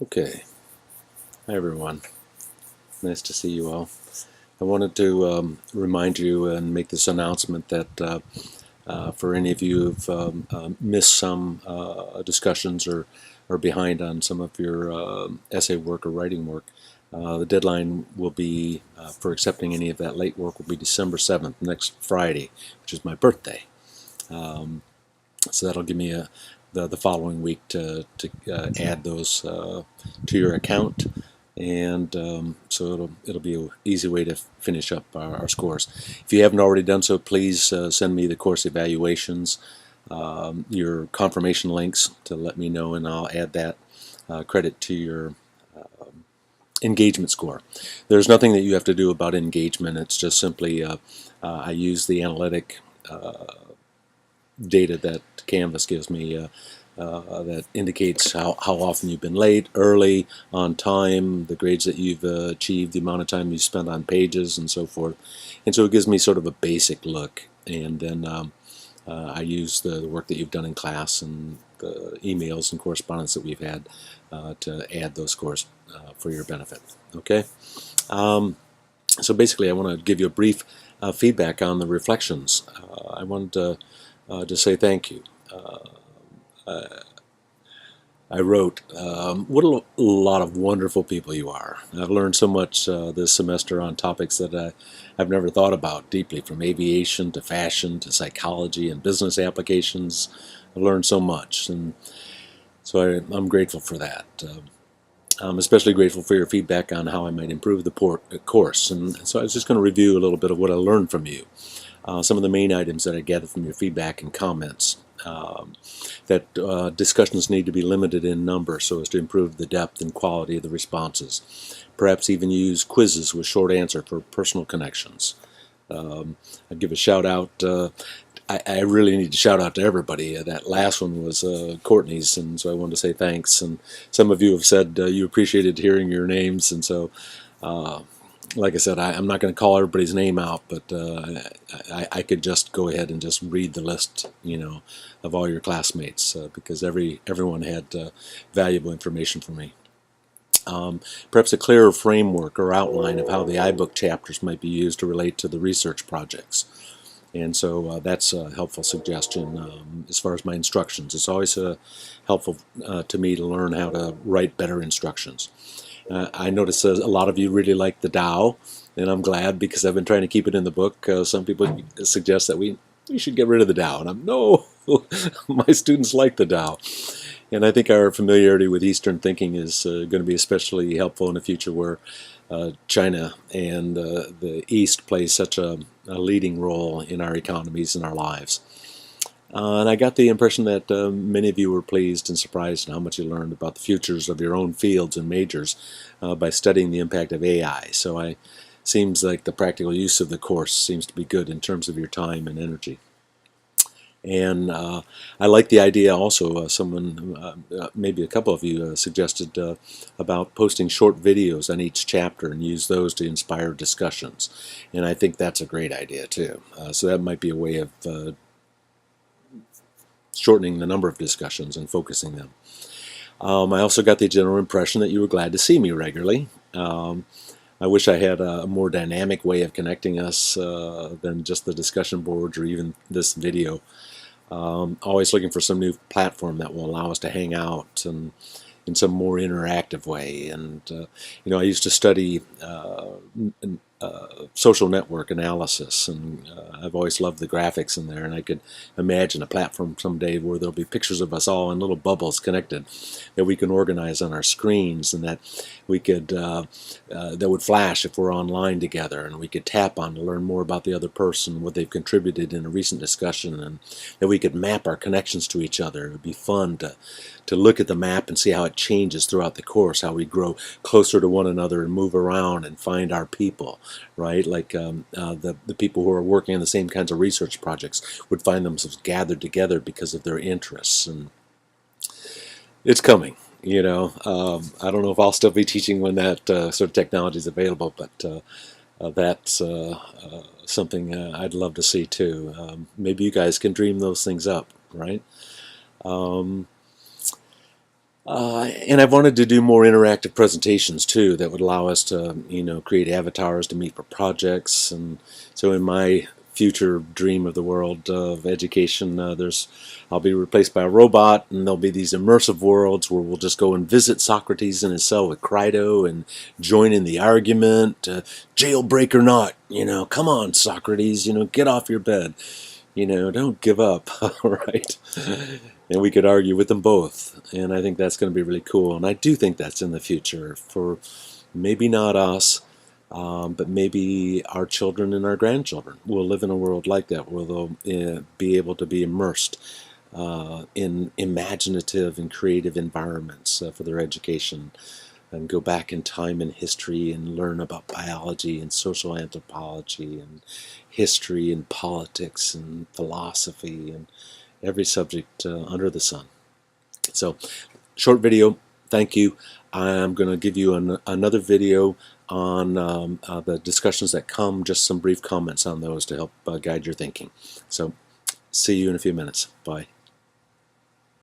Okay. Hi, everyone. Nice to see you all. I wanted to remind you and make this announcement that for any of you who've missed some discussions or are behind on some of your essay work or writing work, the deadline will be for accepting any of that late work will be December 7th, next Friday, which is my birthday. So that'll give me the following week to add those to your account, and so it'll be an easy way to finish up our scores. If you haven't already done so, please send me the course evaluations, your confirmation links to let me know, and I'll add that credit to your engagement score. There's nothing that you have to do about engagement. It's just simply I use the analytic data that Canvas gives me that indicates how often you've been late, early, on time, the grades that you've achieved, the amount of time you spent on pages, and so forth. And so it gives me sort of a basic look. And then I use the work that you've done in class and the emails and correspondence that we've had to add those scores for your benefit. Okay? So basically, I want to give you a brief feedback on the reflections. I wanted to say thank you. I wrote, what a lot of wonderful people you are. I've learned so much this semester on topics that I've never thought about deeply, from aviation to fashion to psychology and business applications. I've learned so much, and so I'm grateful for that. I'm especially grateful for your feedback on how I might improve the course, and so I was just going to review a little bit of what I learned from you. Some of the main items that I gathered from your feedback and comments. That discussions need to be limited in number so as to improve the depth and quality of the responses. Perhaps even use quizzes with short answer for personal connections. I'd give a shout out. I really need to shout out to everybody. That last one was Courtney's, and so I wanted to say thanks. And some of you have said you appreciated hearing your names, and so like I said, I'm not going to call everybody's name out, but I could just go ahead and just read the list, of all your classmates because everyone had valuable information for me. Perhaps a clearer framework or outline of how the iBook chapters might be used to relate to the research projects. And so that's a helpful suggestion as far as my instructions. It's always helpful to me to learn how to write better instructions. I notice a lot of you really like the Tao, and I'm glad because I've been trying to keep it in the book. Some people suggest that we should get rid of the Tao, and no, my students like the Tao. And I think our familiarity with Eastern thinking is going to be especially helpful in the future where China and the East plays such a leading role in our economies and our lives. And I got the impression that many of you were pleased and surprised in how much you learned about the futures of your own fields and majors by studying the impact of AI. So seems like the practical use of the course seems to be good in terms of your time and energy. And I like the idea also, someone, maybe a couple of you suggested about posting short videos on each chapter and use those to inspire discussions. And I think that's a great idea too. So that might be a way of shortening the number of discussions and focusing them. I also got the general impression that you were glad to see me regularly. I wish I had a more dynamic way of connecting us than just the discussion boards or even this video. Always looking for some new platform that will allow us to hang out and in some more interactive way. And I used to study social network analysis, and I've always loved the graphics in there, and I could imagine a platform someday where there'll be pictures of us all in little bubbles connected that we can organize on our screens, and that we could that would flash if we're online together, and we could tap on to learn more about the other person, what they've contributed in a recent discussion, and that we could map our connections to each other. It would be fun to look at the map and see how it changes throughout the course, how we grow closer to one another and move around and find our people, right? Like the people who are working on the same kinds of research projects would find themselves gathered together because of their interests. And it's coming, I don't know if I'll still be teaching when that sort of technology is available, but that's something I'd love to see too. Maybe you guys can dream those things up, right? And I've wanted to do more interactive presentations too that would allow us to, create avatars to meet for projects. And so in my future dream of the world of education, I'll be replaced by a robot, and there'll be these immersive worlds where we'll just go and visit Socrates in his cell with Crito and join in the argument, jailbreak or not, come on, Socrates, get off your bed. Don't give up, right? And we could argue with them both, and I think that's going to be really cool. And I do think that's in the future for maybe not us, but maybe our children and our grandchildren will live in a world like that, where they'll be able to be immersed in imaginative and creative environments for their education, and go back in time in history and learn about biology and social anthropology and history and politics and philosophy and every subject under the sun. So, short video, thank you. I'm going to give you another video on the discussions that come, just some brief comments on those to help guide your thinking. So, see you in a few minutes. Bye.